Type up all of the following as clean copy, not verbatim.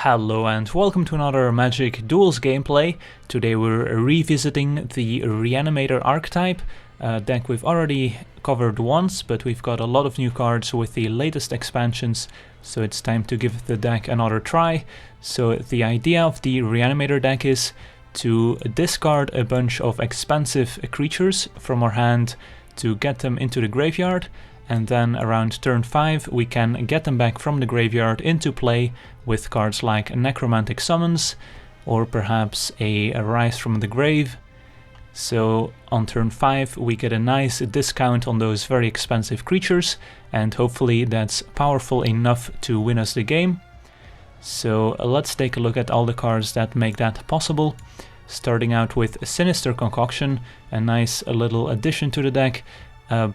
Hello and welcome to another Magic Duels gameplay. Today we're revisiting the Reanimator archetype, a deck we've already covered once, but we've got a lot of new cards with the latest expansions, so it's time to give the deck another try. So the idea of the Reanimator deck is to discard a bunch of expensive creatures from our hand to get them into the graveyard, and then around turn 5 we can get them back from the graveyard into play with cards like Necromantic Summons or perhaps a Rise from the Grave. So on turn 5 we get a nice discount on those very expensive creatures, and hopefully that's powerful enough to win us the game. So let's take a look at all the cards that make that possible. Starting out with Sinister Concoction, a nice little addition to the deck.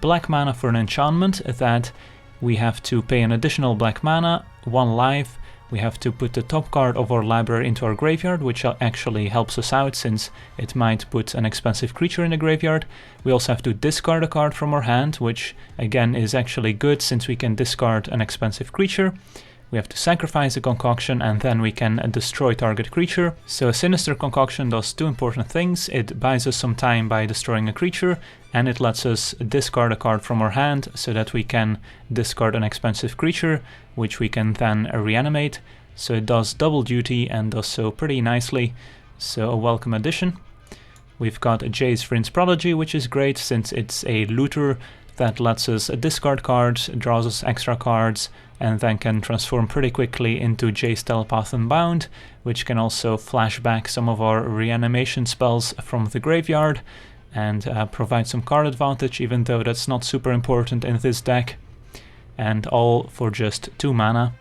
Black mana for an enchantment that we have to pay an additional black mana, 1 life. We have to put the top card of our library into our graveyard, which actually helps us out since it might put an expensive creature in the graveyard. We also have to discard a card from our hand, which again is actually good since we can discard an expensive creature. We have to sacrifice a concoction and then we can destroy target creature. So a Sinister Concoction does two important things. It buys us some time by destroying a creature, and it lets us discard a card from our hand so that we can discard an expensive creature, which we can then reanimate. So it does double duty and does so pretty nicely. So a welcome addition. We've got Jace Vryn's Prodigy, which is great since it's a looter that lets us discard cards, draws us extra cards, and then can transform pretty quickly into Jace Telepath Unbound, which can also flash back some of our reanimation spells from the graveyard and provide some card advantage, even though that's not super important in this deck. And all for just 2 mana.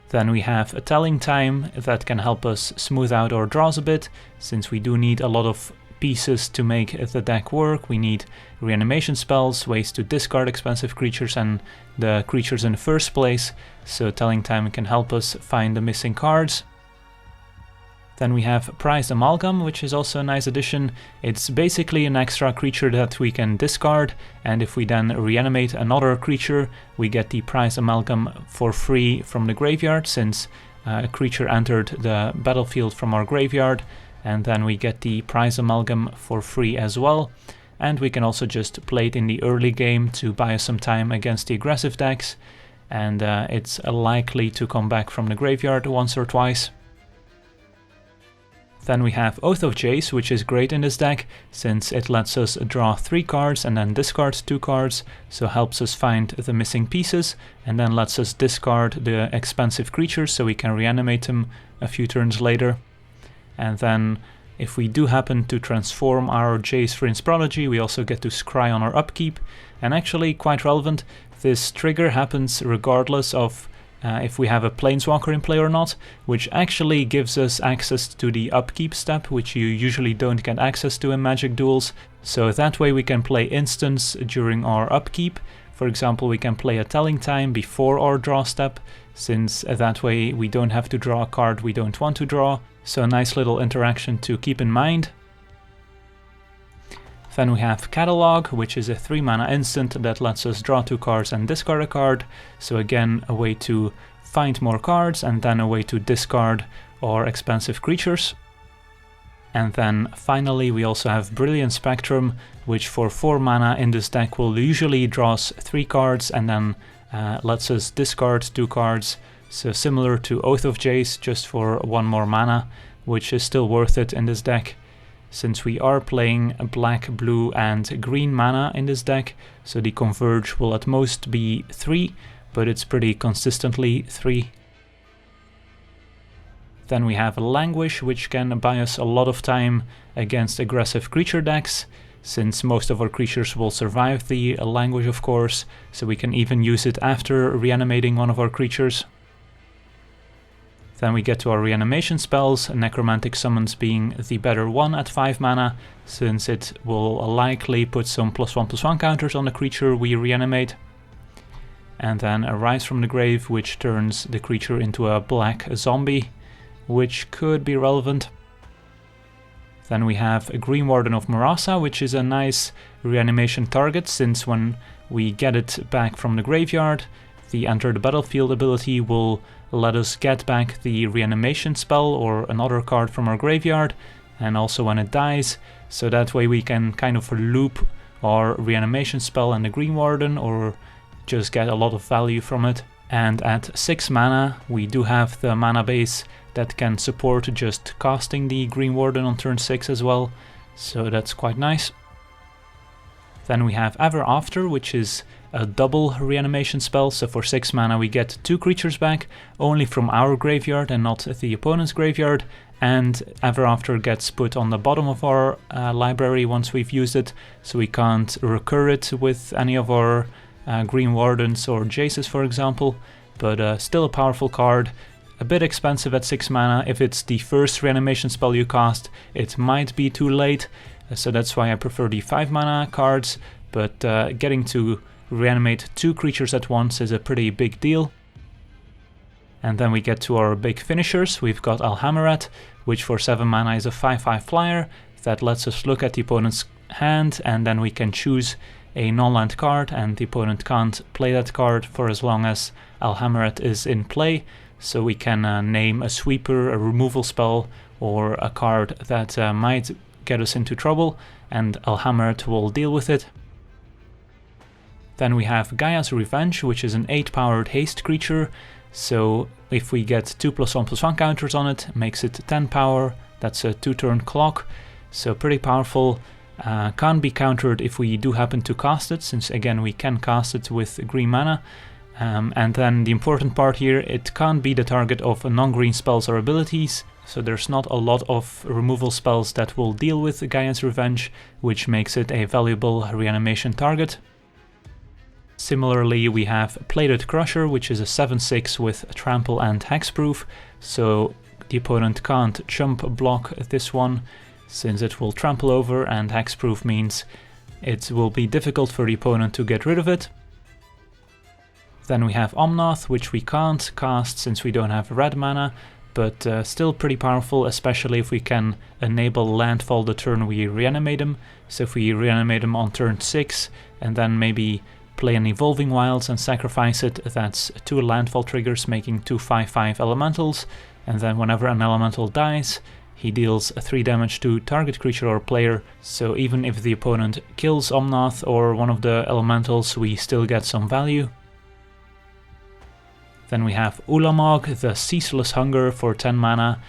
Then we have a Telling Time that can help us smooth out our draws a bit, since we do need a lot of pieces to make the deck work. We need reanimation spells, ways to discard expensive creatures and the creatures in the first place, so Telling Time can help us find the missing cards. Then we have Prized Amalgam, which is also a nice addition. It's basically an extra creature that we can discard, and if we then reanimate another creature, we get the Prized Amalgam for free from the graveyard, since a creature entered the battlefield from our graveyard, and then we get the Prized Amalgam for free as well. And we can also just play it in the early game to buy us some time against the aggressive decks, and it's likely to come back from the graveyard once or twice. Then we have Oath of Jace, which is great in this deck since it lets us draw 3 cards and then discard 2 cards, so helps us find the missing pieces, and then lets us discard the expensive creatures so we can reanimate them a few turns later. And then if we do happen to transform our Jace Vryn's Prodigy, we also get to scry on our upkeep. And actually, quite relevant, this trigger happens regardless of if we have a Planeswalker in play or not, which actually gives us access to the upkeep step, which you usually don't get access to in Magic Duels. So that way we can play instants during our upkeep. For example, we can play a Telling Time before our draw step, since that way we don't have to draw a card we don't want to draw. So a nice little interaction to keep in mind. Then we have Catalog, which is a 3 mana instant that lets us draw 2 cards and discard a card. So again, a way to find more cards and then a way to discard our expensive creatures. And then finally we also have Brilliant Spectrum, which for 4 mana in this deck will usually draw us 3 cards and then lets us discard 2 cards. So similar to Oath of Jace, just for 1 more mana, which is still worth it in this deck, since we are playing black, blue and green mana in this deck, so the converge will at most be 3, but it's pretty consistently 3. Then we have Languish, which can buy us a lot of time against aggressive creature decks, since most of our creatures will survive the Languish, of course, so we can even use it after reanimating one of our creatures. Then we get to our reanimation spells, Necromantic Summons being the better one at 5 mana, since it will likely put some +1/+1 counters on the creature we reanimate. And then a Rise from the Grave, which turns the creature into a black zombie, which could be relevant. Then we have a Greenwarden of Murasa, which is a nice reanimation target, since when we get it back from the graveyard, The Enter the Battlefield ability will let us get back the Reanimation spell or another card from our graveyard, and also when it dies, so that way we can kind of loop our Reanimation spell and the Greenwarden, or just get a lot of value from it. And at 6 mana we do have the mana base that can support just casting the Greenwarden on turn 6 as well, so that's quite nice. Then we have Ever After, which is a double Reanimation spell, so for 6 mana we get 2 creatures back, only from our graveyard and not the opponent's graveyard, and Ever After gets put on the bottom of our library once we've used it, so we can't recur it with any of our Greenwardens or Jaces, for example, but still a powerful card. A bit expensive at 6 mana. If it's the first Reanimation spell you cast, it might be too late, so that's why I prefer the 5 mana cards, but getting to reanimate 2 creatures at once is a pretty big deal. And then we get to our big finishers. We've got Alhammarret, which for 7 mana is a 5/5 flyer that lets us look at the opponent's hand, and then we can choose a non-land card, and the opponent can't play that card for as long as Alhammarret is in play. So we can name a sweeper, a removal spell, or a card that might get us into trouble, and Alhammarret will deal with it. Then we have Gaea's Revenge, which is an 8-powered haste creature, so if we get 2+1/+1 counters on it, makes it 10 power, that's a 2-turn clock, so pretty powerful. Can't be countered if we do happen to cast it, since again we can cast it with green mana. And then the important part here, it can't be the target of non-green spells or abilities, so there's not a lot of removal spells that will deal with Gaea's Revenge, which makes it a valuable reanimation target. Similarly, we have Plated Crusher, which is a 7/6 with Trample and Hexproof, so the opponent can't chump block this one, since it will trample over, and Hexproof means it will be difficult for the opponent to get rid of it. Then we have Omnath, which we can't cast since we don't have red mana, but still pretty powerful, especially if we can enable landfall the turn we reanimate him. So if we reanimate him on turn 6 and then maybe play an Evolving Wilds and sacrifice it, that's 2 landfall triggers making 2 5/5 elementals, and then whenever an elemental dies, he deals 3 damage to target creature or player, so even if the opponent kills Omnath or one of the elementals, we still get some value. Then we have Ulamog, the Ceaseless Hunger for 10 mana.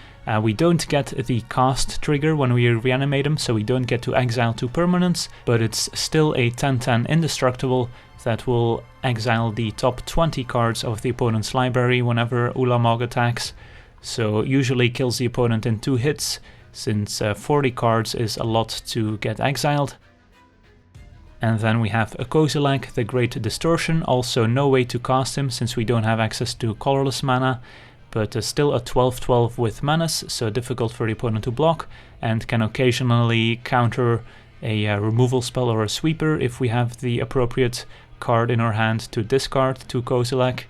We don't get the cast trigger when we reanimate him, so we don't get to exile 2 permanents, but it's still a 10/10 indestructible that will exile the top 20 cards of the opponent's library whenever Ulamog attacks. So usually kills the opponent in 2 hits, since 40 cards is a lot to get exiled. And then we have a Kozilek, the Great Distortion, also no way to cast him since we don't have access to colorless mana, but still a 12/12 with menace, so difficult for the opponent to block, and can occasionally counter a removal spell or a sweeper if we have the appropriate card in our hand to discard to Kozilek.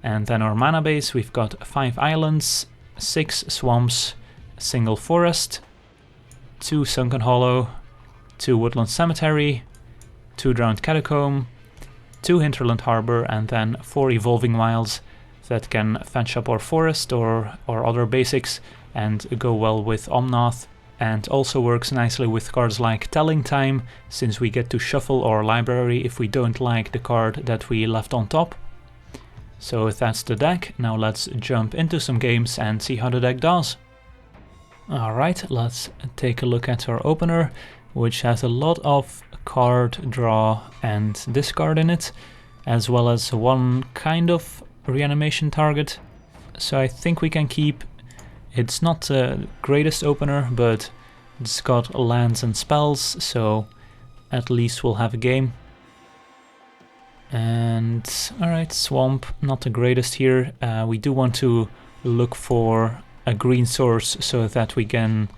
And then our mana base, we've got 5 islands, 6 swamps, a single forest, 2 Sunken Hollow, 2 Woodland Cemetery, 2 Drowned Catacomb, 2 Hinterland Harbor, and then 4 Evolving Wilds that can fetch up our forest or other basics and go well with Omnath, and also works nicely with cards like Telling Time, since we get to shuffle our library if we don't like the card that we left on top. So that's the deck. Now let's jump into some games and see how the deck does. Alright, let's take a look at our opener, which has a lot of card draw and discard in it, as well as one kind of reanimation target. So I think we can keep. It's not the greatest opener, but it's got lands and spells, so at least we'll have a game. And alright, Swamp, not the greatest here. We do want to look for a green source so that we can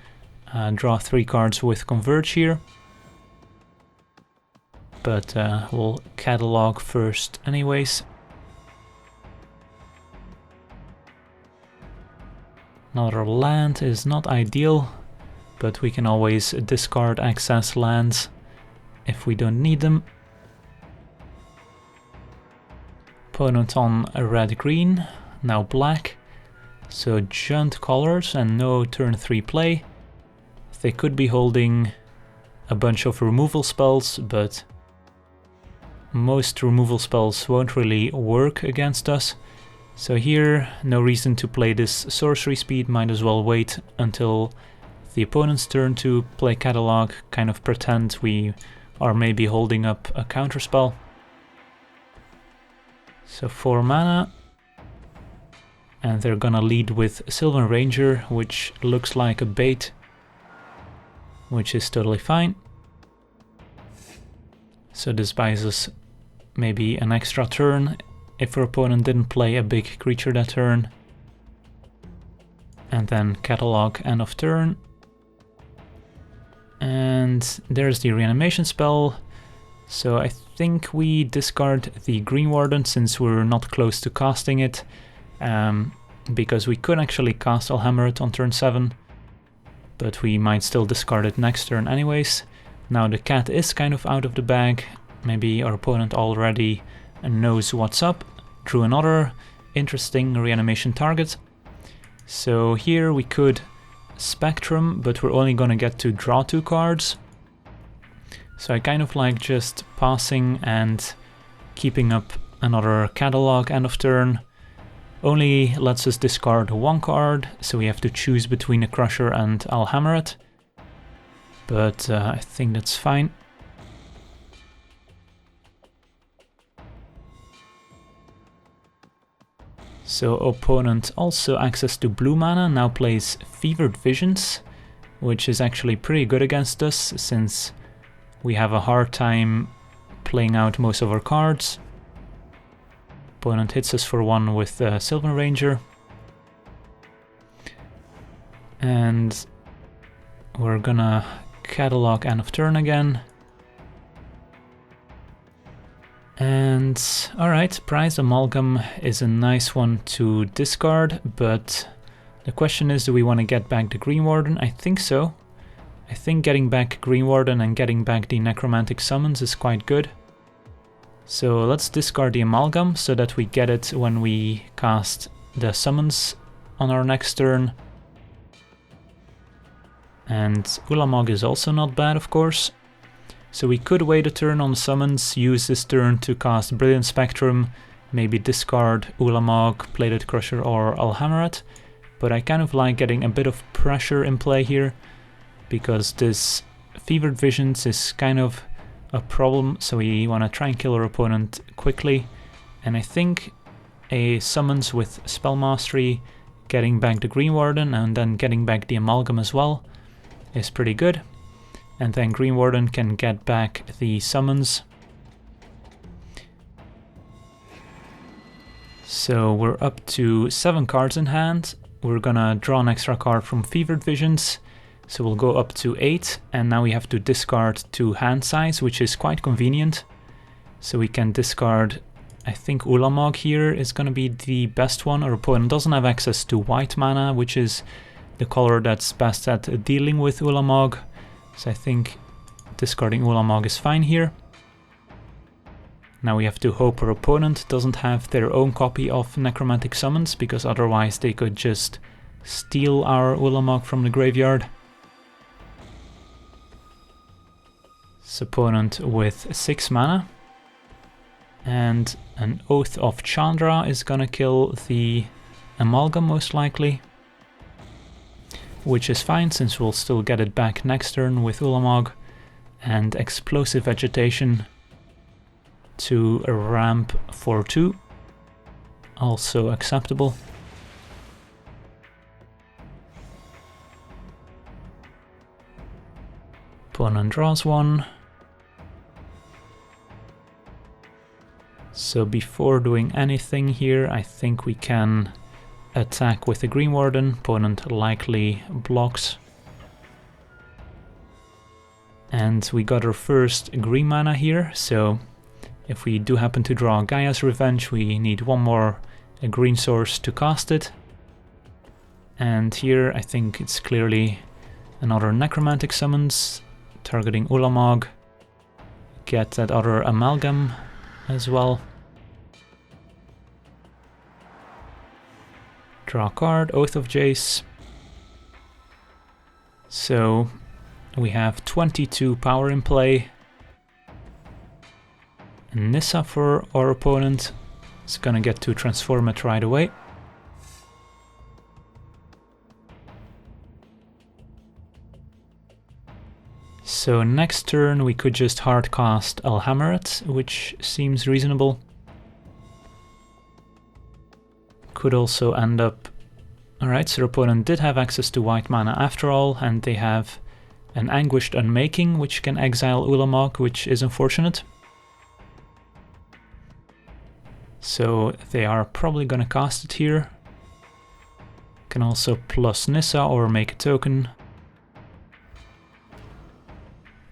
draw 3 cards with Converge here. But we'll catalog first anyways. Another land is not ideal, but we can always discard excess lands if we don't need them. Opponent on a red-green, now black. So Junt colors and no turn 3 play. They could be holding a bunch of removal spells, but most removal spells won't really work against us. So here, no reason to play this sorcery speed, might as well wait until the opponent's turn to play Catalog, kind of pretend we are maybe holding up a counterspell. So 4 mana, and they're gonna lead with Sylvan Ranger, which looks like a bait, which is totally fine. So this buys us maybe an extra turn if our opponent didn't play a big creature that turn. And then Catalog end of turn. And there's the Reanimation spell. So I think we discard the Greenwarden since we're not close to casting it. Because we could actually cast Alhammarret on turn 7. But we might still discard it next turn anyways. Now the cat is kind of out of the bag. Maybe our opponent already knows what's up. Drew another interesting reanimation target. So here we could Spectrum, but we're only gonna get to draw 2 cards. So I kind of like just passing and keeping up another Catalog end of turn. Only lets us discard 1 card, so we have to choose between a Crusher and Alhammarret. But I think that's fine. So opponent also access to blue mana, now plays Fevered Visions, which is actually pretty good against us since we have a hard time playing out most of our cards. Opponent hits us for 1 with Sylvan Ranger. And we're gonna Catalog end of turn again. And alright, Prized Amalgam is a nice one to discard, but the question is, do we want to get back the Greenwarden? I think so. I think getting back Greenwarden and getting back the Necromantic Summons is quite good. So let's discard the Amalgam so that we get it when we cast the Summons on our next turn. And Ulamog is also not bad, of course. So we could wait a turn on Summons, use this turn to cast Brilliant Spectrum, maybe discard Ulamog, Plated Crusher or Alhammarret, but I kind of like getting a bit of pressure in play here, because this Fevered Visions is kind of a problem, so we want to try and kill our opponent quickly, and I think a Summons with Spell Mastery, getting back the Greenwarden and then getting back the Amalgam as well, is pretty good. And then Greenwarden can get back the Summons. So we're up to 7 cards in hand. We're gonna draw an extra card from Fevered Visions. So we'll go up to 8, and now we have to discard 2 hand size, which is quite convenient. So we can discard, I think Ulamog here is gonna be the best one. Our opponent doesn't have access to white mana, which is the color that's best at dealing with Ulamog. So I think discarding Ulamog is fine here. Now we have to hope our opponent doesn't have their own copy of Necromantic Summons, because otherwise they could just steal our Ulamog from the graveyard. So opponent with 6 mana. And an Oath of Chandra is gonna kill the Amalgam most likely. Which is fine, since we'll still get it back next turn with Ulamog. And Explosive Vegetation to a ramp for 2. Also acceptable. Opponent draws 1. So before doing anything here, I think we can attack with the Greenwarden. Opponent likely blocks. And we got our first green mana here, so if we do happen to draw Gaea's Revenge, we need 1 more green source to cast it. And here I think it's clearly another Necromantic Summons, targeting Ulamog. Get that other Amalgam as well. Draw a card, Oath of Jace. So we have 22 power in play. And Nissa for our opponent is gonna get to transform it right away. So next turn we could just hardcast Alhammarret, which seems reasonable. Could also end up... Alright, so our opponent did have access to white mana after all, and they have an Anguished Unmaking, which can exile Ulamog, which is unfortunate. So they are probably gonna cast it here. Can also plus Nissa or make a token.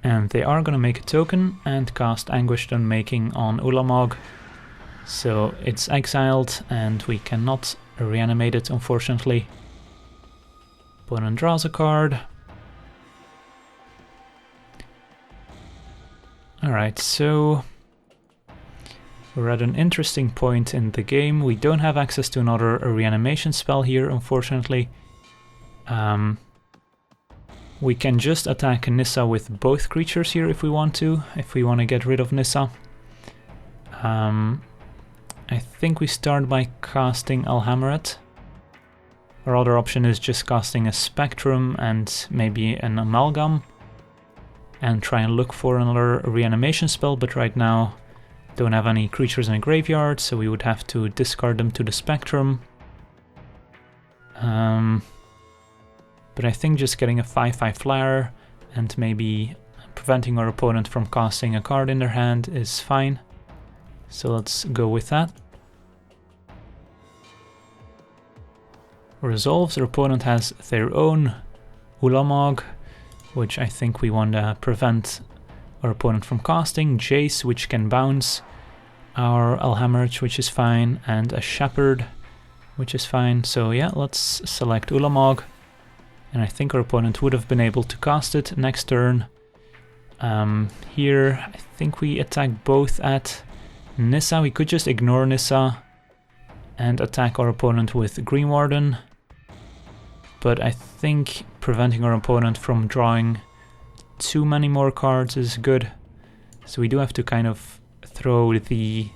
And they are gonna make a token and cast Anguished Unmaking on Ulamog. So it's exiled and we cannot reanimate it, unfortunately. Opponent draws a card. Alright, so we're at an interesting point in the game. We don't have access to another reanimation spell here, unfortunately. We can just attack Nissa with both creatures here if we want to get rid of Nissa. I think we start by casting Alhammarret. Our other option is just casting a Spectrum and maybe an Amalgam and try and look for another reanimation spell, but right now don't have any creatures in the graveyard, so we would have to discard them to the Spectrum. But I think just getting a 5/5 flyer and maybe preventing our opponent from casting a card in their hand is fine. So let's go with that. Resolves, our opponent has their own Ulamog, which I think we want to prevent our opponent from casting. Jace, which can bounce our Alhammarret, which is fine, and a Shepherd, which is fine. So yeah, let's select Ulamog. And I think our opponent would have been able to cast it next turn. Here, I think we attack both at Nissa. We could just ignore Nissa and attack our opponent with Greenwarden. But I think preventing our opponent from drawing too many more cards is good. So we do have to kind of throw the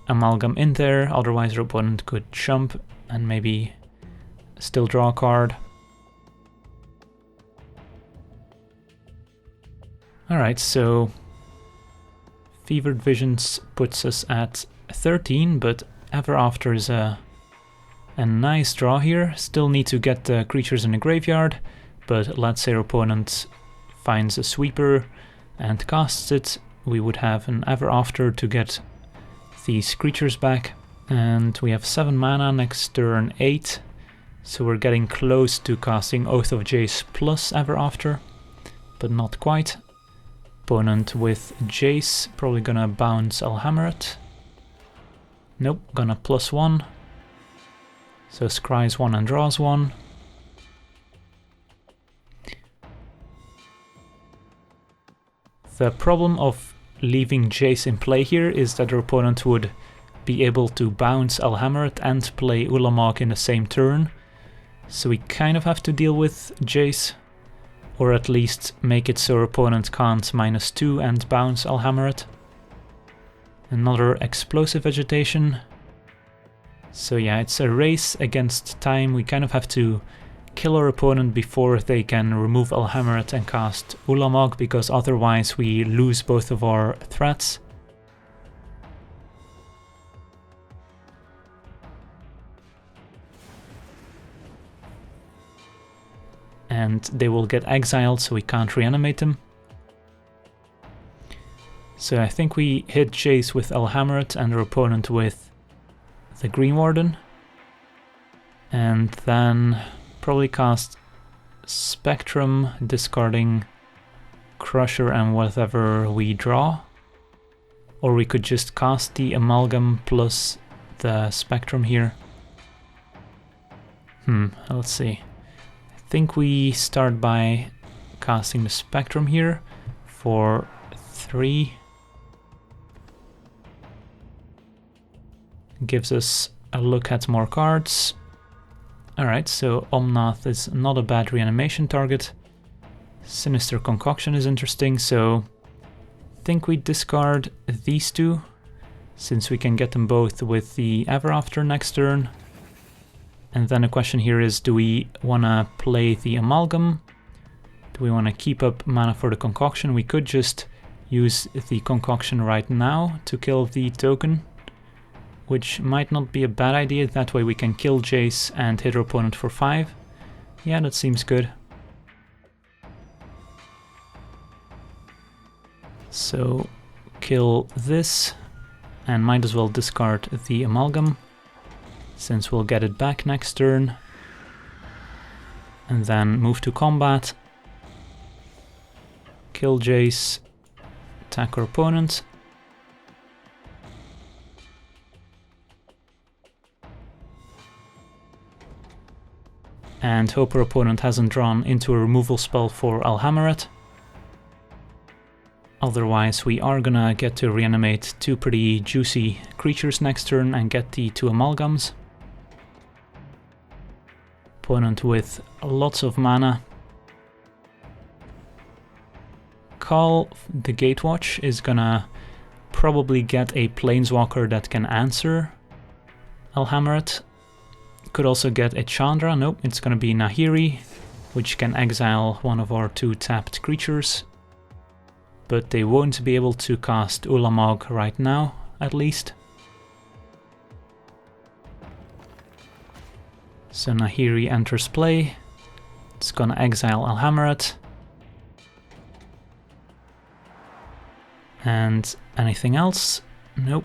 Amalgam in there, otherwise our opponent could jump and maybe still draw a card. Alright, so Fevered Visions puts us at 13, but Ever After is a nice draw here. Still need to get the creatures in the graveyard, but let's say our opponent finds a Sweeper and casts it, we would have an Ever After to get these creatures back. And we have 7 mana, next turn 8, so we're getting close to casting Oath of Jace plus Ever After, but not quite. Opponent with Jace, probably gonna bounce Alhammarret. Nope, gonna +1. So scries 1 and draws 1. The problem of leaving Jace in play here is that our opponent would be able to bounce Alhammarret and play Ulamog in the same turn. So we kind of have to deal with Jace. Or at least make it so our opponent can't -2 and bounce Alhammarret. Another Explosive Vegetation. So yeah, it's a race against time. We kind of have to kill our opponent before they can remove Alhammarret and cast Ulamog, because otherwise we lose both of our threats. And they will get exiled, so we can't reanimate them. So I think we hit Jace with Alhammarret and our opponent with the Greenwarden. And then probably cast Spectrum, discarding Crusher and whatever we draw. Or we could just cast the Amalgam plus the Spectrum here. Let's see. I think we start by casting the Spectrum here for 3. Gives us a look at more cards. Alright, so Omnath is not a bad reanimation target. Sinister Concoction is interesting, so I think we discard these two, since we can get them both with the Ever After next turn. And then the question here is, do we want to play the Amalgam? Do we want to keep up mana for the Concoction? We could just use the Concoction right now to kill the token, which might not be a bad idea. That way we can kill Jace and hit our opponent for 5. Yeah, that seems good. So kill this, and might as well discard the Amalgam, since we'll get it back next turn. And then move to combat. Kill Jace, attack our opponent. And hope our opponent hasn't drawn into a removal spell for Alhammarret. Otherwise we are gonna get to reanimate 2 pretty juicy creatures next turn and get the 2 Amalgams. Opponent with lots of mana. Call the Gatewatch is gonna probably get a Planeswalker that can answer Alhammarret. Could also get a Chandra. Nope, it's gonna be Nahiri, which can exile one of our 2 tapped creatures. But they won't be able to cast Ulamog right now, at least. So Nahiri enters play. It's gonna exile Alhammarret. And anything else? Nope.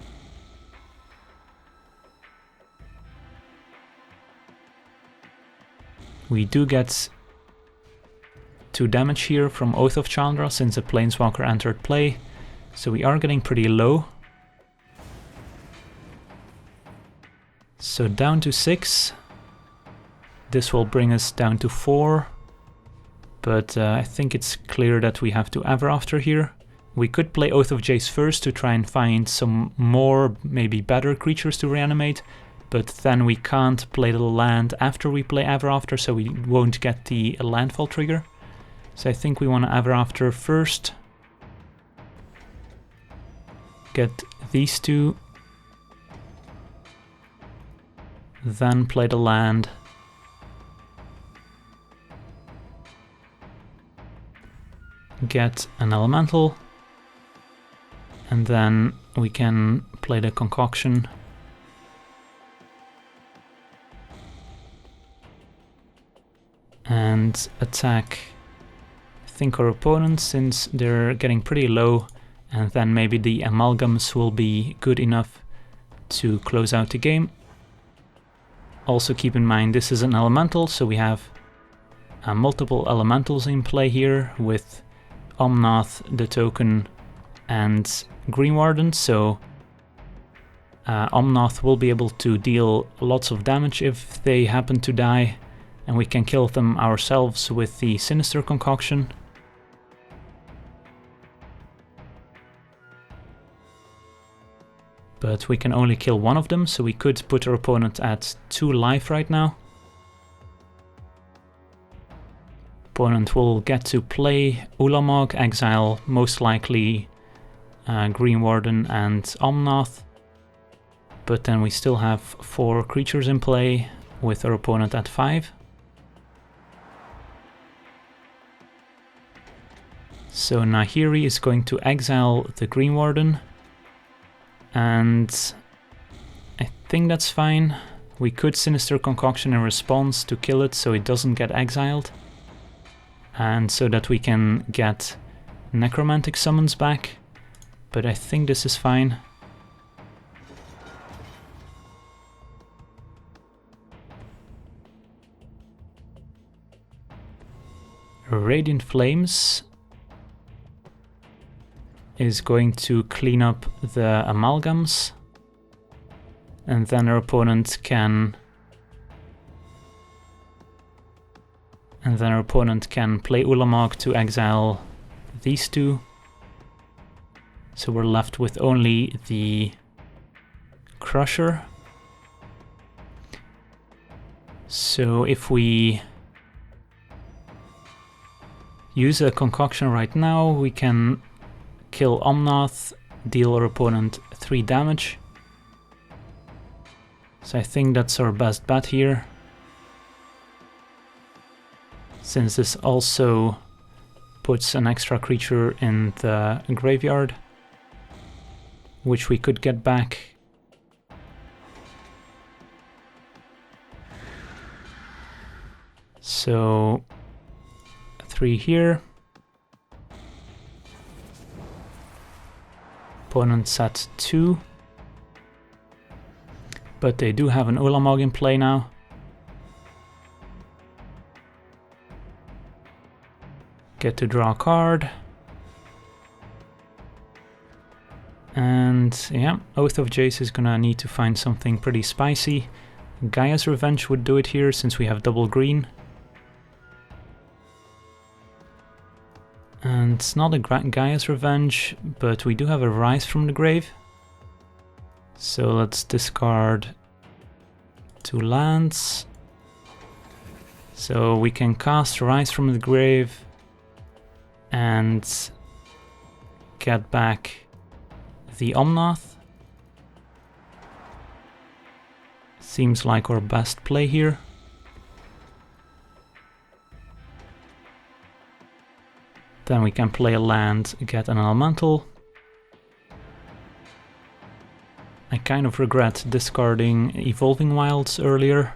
We do get 2 damage here from Oath of Chandra since a Planeswalker entered play, so we are getting pretty low. So down to 6. This will bring us down to 4, but I think it's clear that we have to Ever After here. We could play Oath of Jace first to try and find some more, maybe better creatures to reanimate, but then we can't play the land after we play Ever After, so we won't get the landfall trigger. So I think we want to Ever After first. Get these 2. Then play the land. Get an elemental. And then we can play the Concoction. And attack, I think, our opponents, since they're getting pretty low, and then maybe the Amalgams will be good enough to close out the game. Also keep in mind this is an elemental, so we have multiple elementals in play here with Omnath, the token, and Greenwarden, so Omnath will be able to deal lots of damage if they happen to die, and we can kill them ourselves with the Sinister Concoction. But we can only kill one of them, so we could put our opponent at 2 life right now. Opponent will get to play Ulamog, exile most likely Greenwarden and Omnath. But then we still have 4 creatures in play with our opponent at 5. So Nahiri is going to exile the Greenwarden, and I think that's fine. We could Sinister Concoction in response to kill it so it doesn't get exiled, and so that we can get Necromantic Summons back, but I think this is fine. Radiant Flames is going to clean up the Amalgams, and then our opponent can play Ulamog to exile these 2. So we're left with only the Crusher. So if we use a concoction right now, we can kill Omnath, deal our opponent 3 damage. So I think that's our best bet here, since this also puts an extra creature in the graveyard, which we could get back. So 3 here. Opponent's at 2. But they do have an Ulamog in play now. Get to draw a card. And yeah, Oath of Jace is gonna need to find something pretty spicy. Gaea's Revenge would do it here since we have double green. And it's not a Gaea's Revenge, but we do have a Rise from the Grave. So let's discard 2 lands. So we can cast Rise from the Grave and get back the Omnath. Seems like our best play here. Then we can play a land, get an elemental. I kind of regret discarding Evolving Wilds earlier.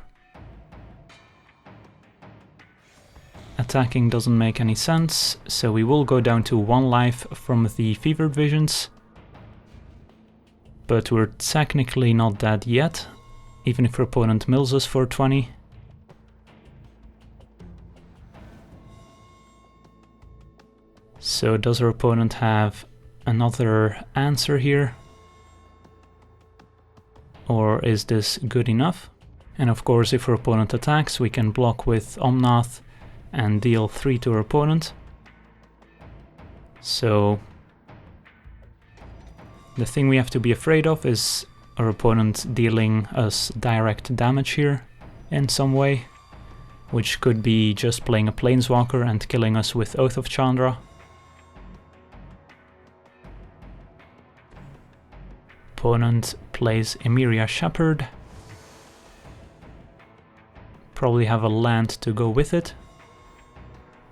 Attacking doesn't make any sense, so we will go down to 1 life from the Fevered Visions. But we're technically not dead yet, even if our opponent mills us for 20. So does our opponent have another answer here? Or is this good enough? And of course, if our opponent attacks, we can block with Omnath and deal 3 to our opponent. So the thing we have to be afraid of is our opponent dealing us direct damage here in some way, which could be just playing a Planeswalker and killing us with Oath of Chandra. Opponent plays Emeria Shepherd. Probably have a land to go with it.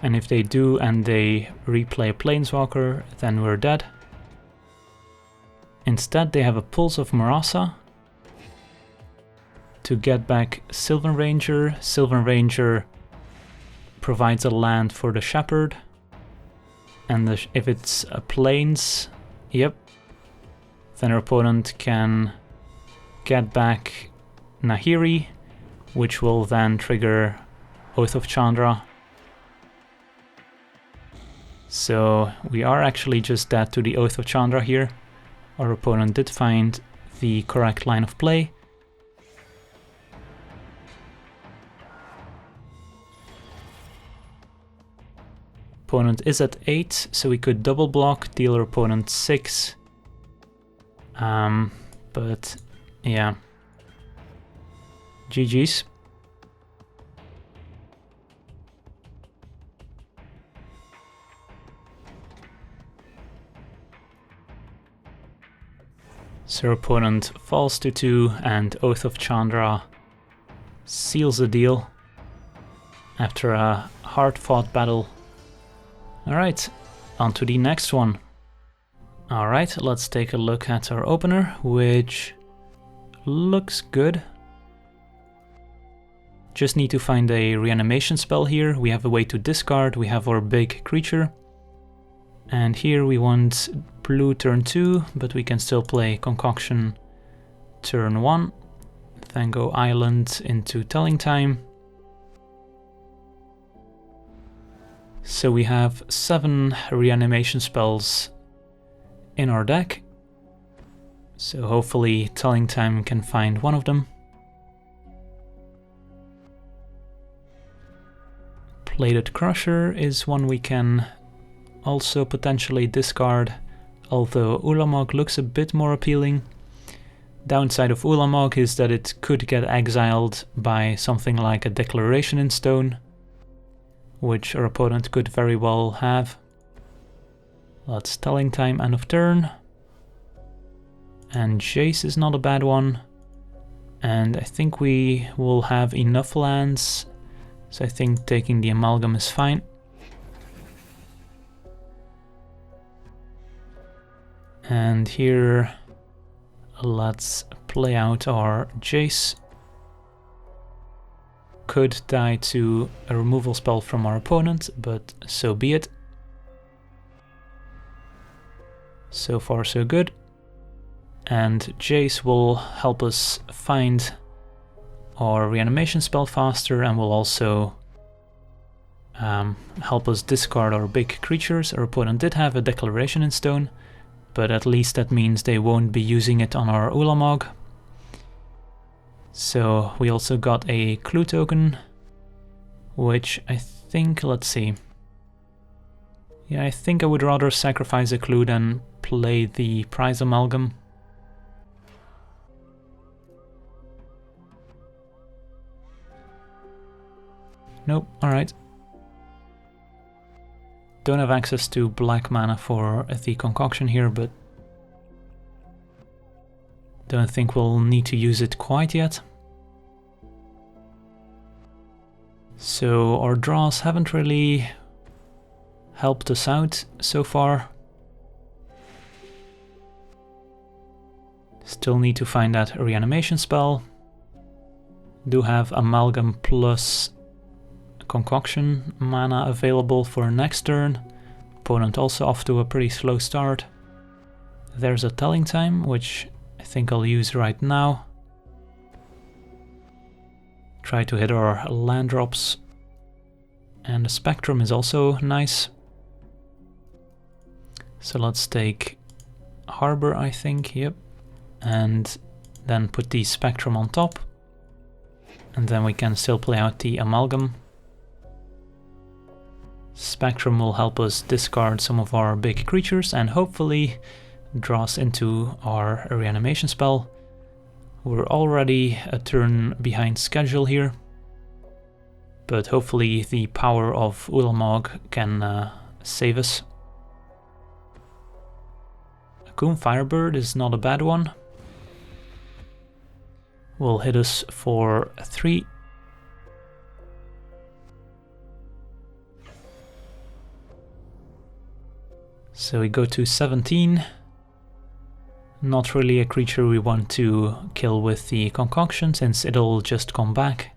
And if they do and they replay a Planeswalker, then we're dead. Instead they have a Pulse of Murasa to get back Sylvan Ranger. Sylvan Ranger provides a land for the Shepherd. And if it's a Plains, yep, then our opponent can get back Nahiri, which will then trigger Oath of Chandra. So we are actually just dead to the Oath of Chandra here. Our opponent did find the correct line of play. Opponent is at 8, so we could double block, deal our opponent 6. But yeah, GG's. So our opponent falls to 2 and Oath of Chandra seals the deal after a hard-fought battle. Alright, on to the next one. Alright, let's take a look at our opener, which looks good. Just need to find a reanimation spell here. We have a way to discard, we have our big creature. And here we want blue turn 2, but we can still play Concoction turn 1. Then go Island into Telling Time. So we have 7 reanimation spells in our deck. So hopefully Telling Time can find one of them. Plated Crusher is one we can also potentially discard, although Ulamog looks a bit more appealing. Downside of Ulamog is that it could get exiled by something like a Declaration in Stone, which our opponent could very well have. That's Telling Time, end of turn. And Jace is not a bad one. And I think we will have enough lands, so I think taking the Amalgam is fine. And here, let's play out our Jace. Could die to a removal spell from our opponent, but so be it. So far so good. And Jace will help us find our reanimation spell faster and will also help us discard our big creatures. Our opponent did have a Declaration in Stone, but at least that means they won't be using it on our Ulamog. So we also got a clue token, which I think, let's see. Yeah, I think I would rather sacrifice a clue than play the Prized Amalgam. Nope, alright. Don't have access to black mana for the concoction here, but don't think we'll need to use it quite yet. So our draws haven't really helped us out so far. Still need to find that reanimation spell. Do have Amalgam plus Concoction mana available for next turn. Opponent also off to a pretty slow start. There's a Telling Time, which I think I'll use right now. Try to hit our land drops. And the Spectrum is also nice. So let's take Harbor, I think, yep. And then put the Spectrum on top. And then we can still play out the Amalgam. Spectrum will help us discard some of our big creatures and hopefully draw us into our reanimation spell. We're already a turn behind schedule here, but hopefully the power of Ulamog can save us. Akoum Firebird is not a bad one. Will hit us for 3. So we go to 17. Not really a creature we want to kill with the concoction, since it'll just come back.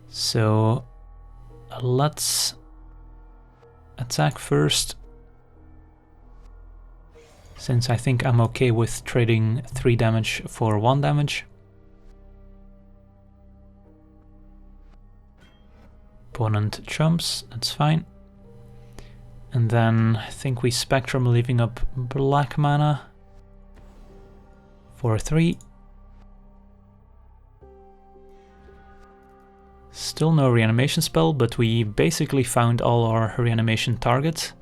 So let's attack first, since I think I'm okay with trading 3 damage for 1 damage. Opponent jumps, that's fine. And then I think we Spectrum, leaving up black mana for 3. Still no reanimation spell, but we basically found all our reanimation targets.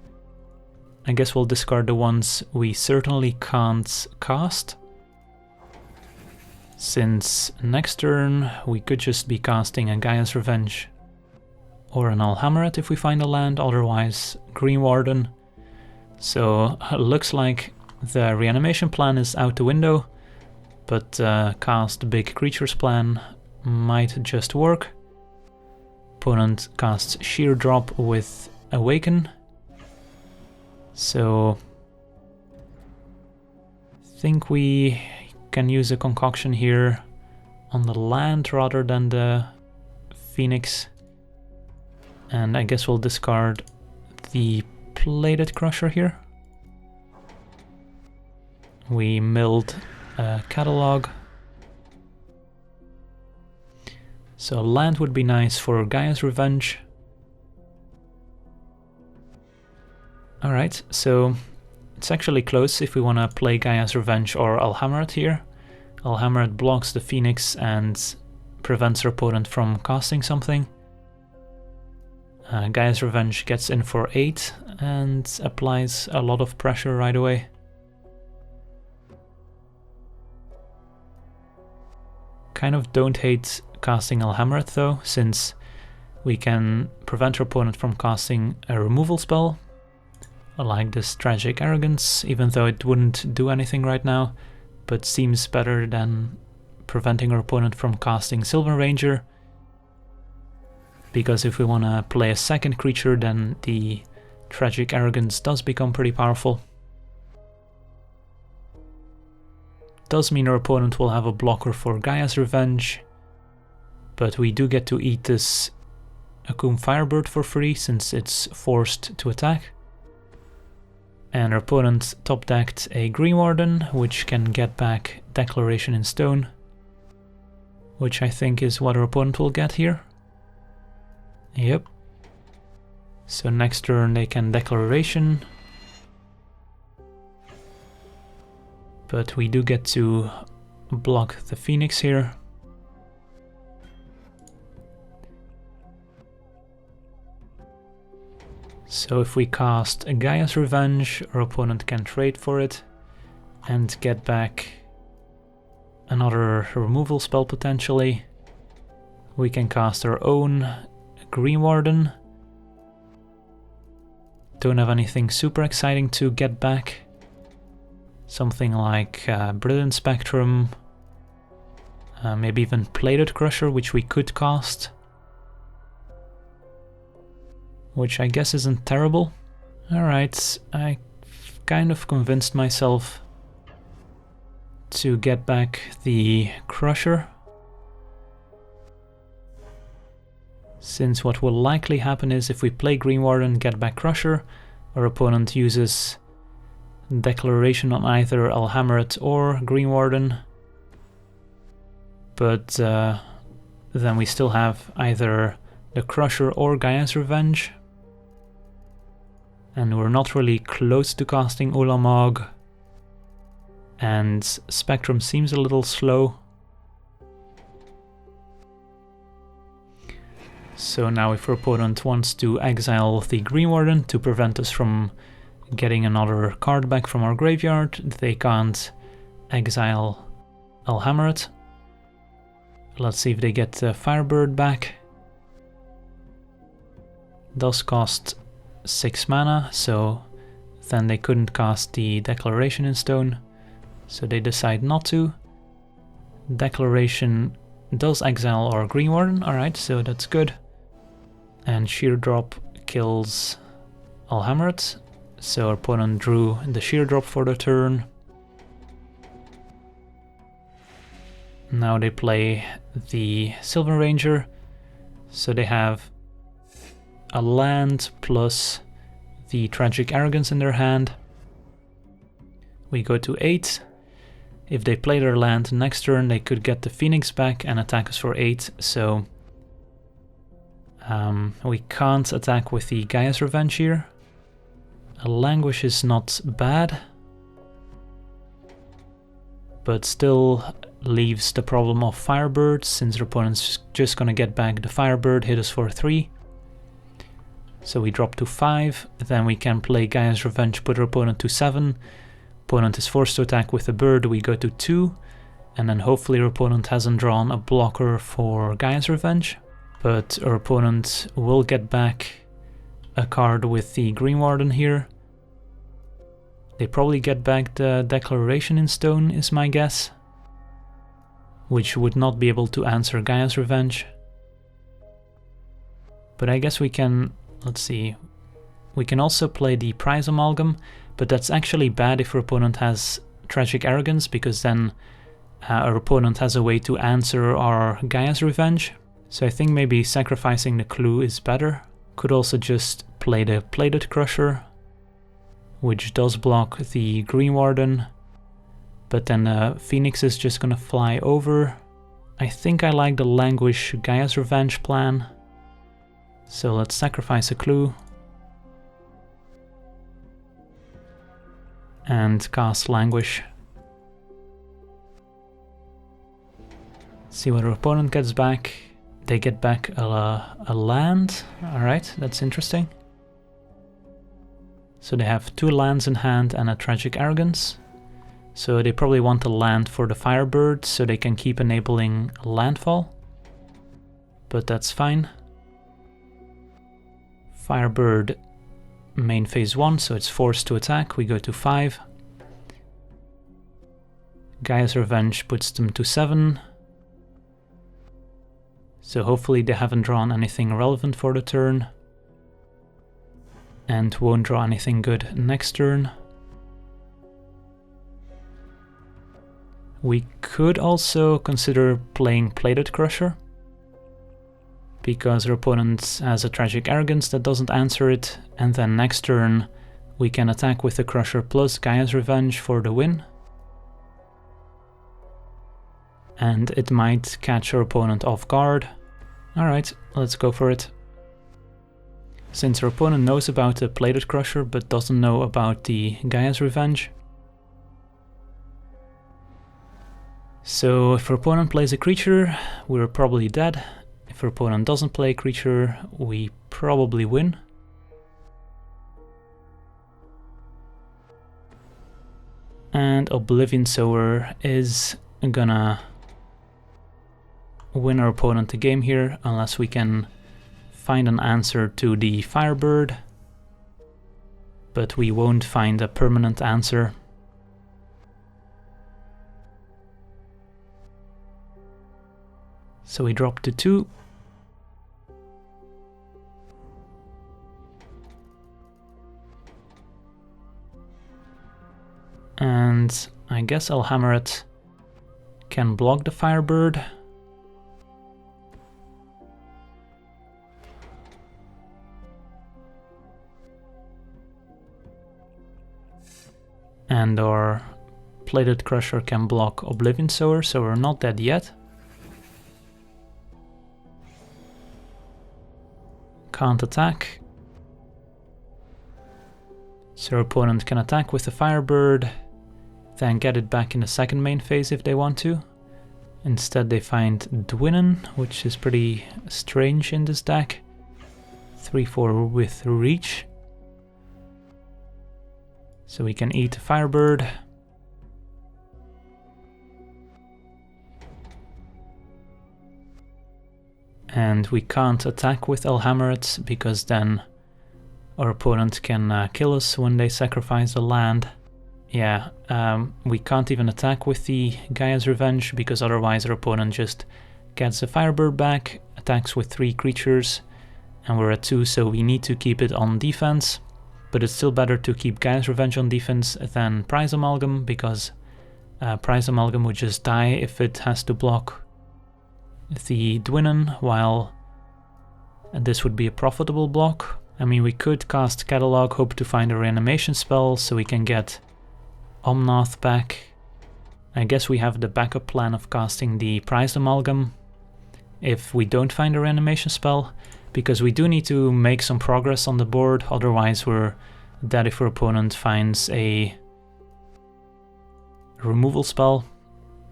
I guess we'll discard the ones we certainly can't cast, since next turn we could just be casting a Gaia's Revenge or an Alhammarret if we find a land, otherwise Greenwarden. So looks like the reanimation plan is out the window, but cast big creatures plan might just work. Opponent casts Sheer Drop with Awaken. So I think we can use a concoction here on the land rather than the Phoenix. And I guess we'll discard the Plated Crusher here. We milled a Catalog. So land would be nice for Gaia's Revenge. Alright, so it's actually close if we want to play Gaia's Revenge or Alhammarret here. Alhammarret blocks the Phoenix and prevents our opponent from casting something. Gaia's Revenge gets in for 8 and applies a lot of pressure right away. Kind of don't hate casting Alhammarret though, since we can prevent our opponent from casting a removal spell. I like this Tragic Arrogance, even though it wouldn't do anything right now, but seems better than preventing our opponent from casting Sylvan Ranger. Because if we want to play a second creature, then the Tragic Arrogance does become pretty powerful. Does mean our opponent will have a blocker for Gaea's Revenge, but we do get to eat this Akoum Firebird for free since it's forced to attack. And our opponent top decked a Greenwarden, which can get back Declaration in Stone, which I think is what our opponent will get here. Yep. So next turn they can Declaration, but we do get to block the Phoenix here. So if we cast a Gaea's Revenge, our opponent can trade for it and get back another removal spell potentially. We can cast our own Greenwarden. Don't have anything super exciting to get back. Something like Brilliant Spectrum, maybe even Plated Crusher, which we could cast. Which I guess isn't terrible. Alright, I kind of convinced myself to get back the Crusher, since what will likely happen is if we play Greenwarden, get back Crusher, our opponent uses Declaration on either Alhammarret or Greenwarden, but then we still have either the Crusher or Gaea's Revenge. And we're not really close to casting Ulamog, and Spectrum seems a little slow. So now if our opponent wants to exile the Greenwarden to prevent us from getting another card back from our graveyard, they can't exile Alhammarret. Let's see if they get the Firebird back. Does cost 6 mana, so then they couldn't cast the Declaration in Stone, so they decide not to. Declaration does exile our Greenwarden, alright, so that's good. And Sheer Drop kills Alhammarret, so our opponent drew the Sheer Drop for the turn. Now they play the Sylvan Ranger, so they have a land plus the Tragic Arrogance in their hand. We go to 8. If they play their land next turn, they could get the Phoenix back and attack us for 8, so we can't attack with the Gaea's Revenge here. A Languish is not bad, but still leaves the problem of Firebird, since their opponent's just gonna get back the Firebird, hit us for 3. So we drop to 5, then we can play Gaea's Revenge, put our opponent to 7. Opponent is forced to attack with a bird, we go to 2. And then hopefully our opponent hasn't drawn a blocker for Gaea's Revenge. But our opponent will get back a card with the Greenwarden here. They probably get back the Declaration in Stone, is my guess, which would not be able to answer Gaea's Revenge. But I guess we can, let's see, we can also play the Prized Amalgam, but that's actually bad if our opponent has Tragic Arrogance, because then our opponent has a way to answer our Gaea's Revenge. So I think maybe sacrificing the clue is better. Could also just play the Plated Crusher, which does block the Greenwarden, but then Phoenix is just gonna fly over. I think I like the Languish Gaea's Revenge plan, so let's sacrifice a clue and cast Languish. See what our opponent gets back. They get back a land. Alright, that's interesting. So they have 2 lands in hand and a Tragic Arrogance. So they probably want a land for the Firebird so they can keep enabling landfall. But that's fine. Firebird main phase 1, so it's forced to attack. We go to 5. Gaea's Revenge puts them to 7. So hopefully they haven't drawn anything relevant for the turn. And won't draw anything good next turn. We could also consider playing Plated Crusher, because our opponent has a Tragic Arrogance that doesn't answer it, and then next turn we can attack with the Crusher plus Gaea's Revenge for the win. And it might catch our opponent off guard. Alright, let's go for it. Since our opponent knows about the Plated Crusher but doesn't know about the Gaea's Revenge. So if our opponent plays a creature, we're probably dead. If our opponent doesn't play a creature, we probably win. And Oblivion Sower is gonna win our opponent the game here, unless we can find an answer to the Firebird. But we won't find a permanent answer. So we drop to 2. And I guess Alhammarret can block the Firebird. And our Plated Crusher can block Oblivion Sower, so we're not dead yet. Can't attack. So our opponent can attack with the Firebird, then get it back in the second main phase if they want to. Instead they find Dwynnan, which is pretty strange in this deck. 3/4 with Reach. So we can eat the Firebird. And we can't attack with Alhammarret because then our opponent can kill us when they sacrifice the land. Yeah, we can't even attack with the Gaea's Revenge because otherwise our opponent just gets the Firebird back, attacks with 3 creatures, and we're at 2, so we need to keep it on defense. But it's still better to keep Gaea's Revenge on defense than Prized Amalgam, because Prized Amalgam would just die if it has to block the Dwynnan, while this would be a profitable block. I mean, we could cast Catalog, hope to find a reanimation spell so we can get Omnath back. I guess we have the backup plan of casting the Prized Amalgam if we don't find a reanimation spell, because we do need to make some progress on the board, otherwise we're dead if our opponent finds a removal spell.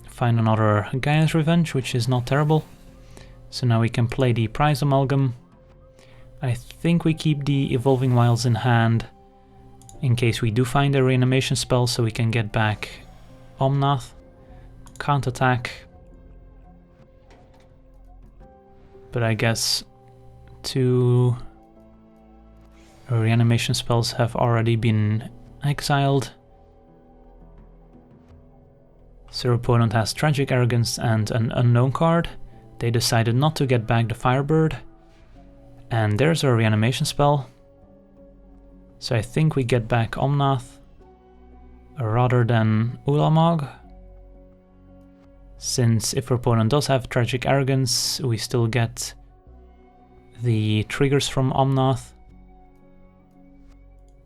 Find another Gaea's Revenge, which is not terrible. So now we can play the Prized Amalgam. I think we keep the Evolving Wilds in hand in case we do find a reanimation spell so we can get back Omnath. Can't attack. But I guess 2 reanimation spells have already been exiled. So our opponent has Tragic Arrogance and an unknown card. They decided not to get back the Firebird. And there's our reanimation spell. So I think we get back Omnath rather than Ulamog. Since if our opponent does have Tragic Arrogance, we still get the triggers from Omnath.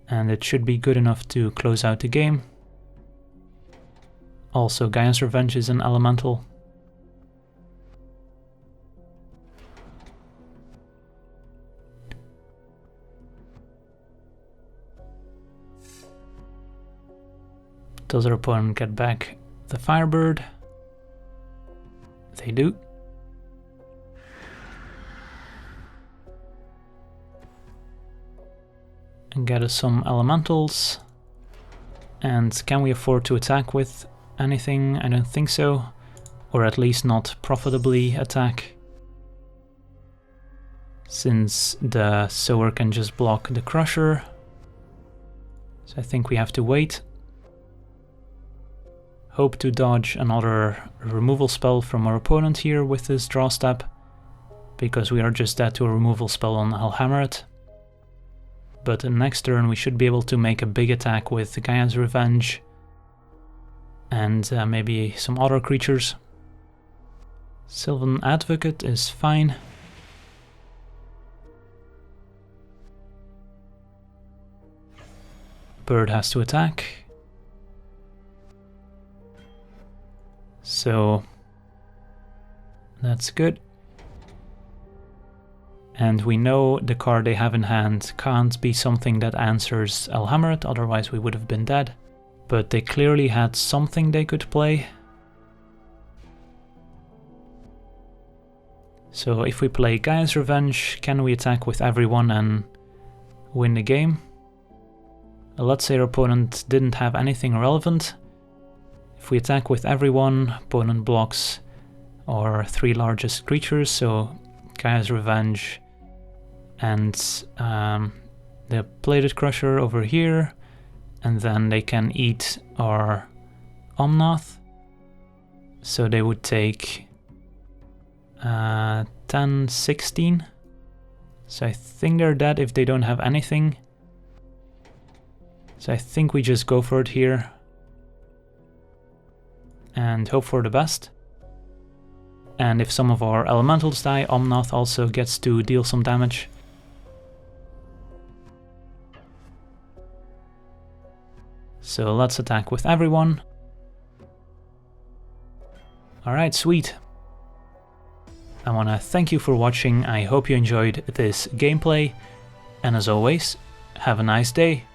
And it should be good enough to close out the game. Also, Gaea's Revenge is an elemental. Does our opponent get back the Firebird? They do. And get us some elementals. And can we afford to attack with anything? I don't think so. Or at least not profitably attack. Since the Sower can just block the Crusher. So I think we have to wait. Hope to dodge another removal spell from our opponent here with this draw step. Because we are just dead to a removal spell on Alhammarret. But next turn we should be able to make a big attack with Gaea's Revenge. And maybe some other creatures. Sylvan Advocate is fine. Bird has to attack. So that's good. And we know the card they have in hand can't be something that answers Alhammarret, otherwise we would have been dead. But they clearly had something they could play. So if we play Gaea's Revenge, can we attack with everyone and win the game? Let's say our opponent didn't have anything relevant. If we attack with everyone, opponent blocks our 3 largest creatures, so Gaea's Revenge and the Plated Crusher over here, and then they can eat our Omnath. So they would take 10, 16. So I think they're dead if they don't have anything. So I think we just go for it here. And hope for the best. And if some of our elementals die, Omnath also gets to deal some damage. So let's attack with everyone. Alright, sweet. I want to thank you for watching, I hope you enjoyed this gameplay, and as always, have a nice day.